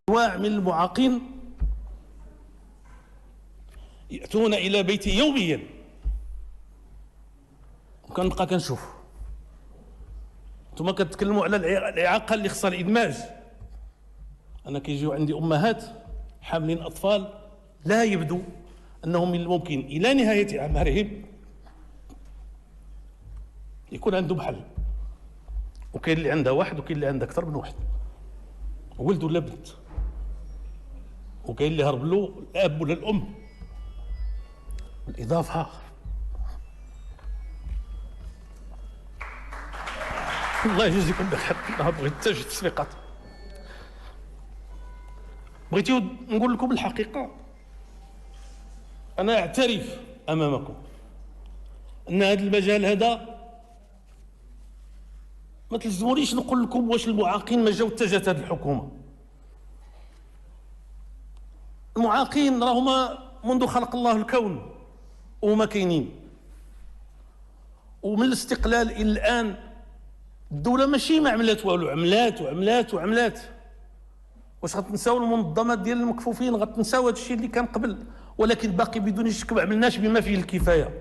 أنواع من المعاقين يأتون إلى بيتي يوميا، وكنبقى كنشوف. انتم كتكلموا على الإعاقة اللي خصها الإدماج. أنا كيجيو عندي أمهات حاملين أطفال لا يبدو أنهم من الممكن إلى نهاية أعمارهم يكون عندهم حل، وكاين اللي عندها واحد وكاين اللي عندها أكثر من واحد، ولد ولا بنت، وكاين اللي هرب له الأب ولا الأم. بالإضافة الله يجزيكم بخير، أنا بغيت تجد التصفيقات. بغيتيو نقول لكم الحقيقة، أنا أعترف أمامكم أن هذا المجال هذا ما تلزمونيش نقول لكم واش المعاقين ما جاو اتجهت هذه الحكومة. المعاقين راهما منذ خلق الله الكون وهما كاينين، ومن الاستقلال إلى الآن الدولة ماشي ما عملات والو، عملات وعملات وعملات. واش غتنساو المنظمات ديال المكفوفين؟ غتنساو هذا الشيء اللي كان قبل، ولكن باقي بدون شك ما عملناش بما فيه الكفاية.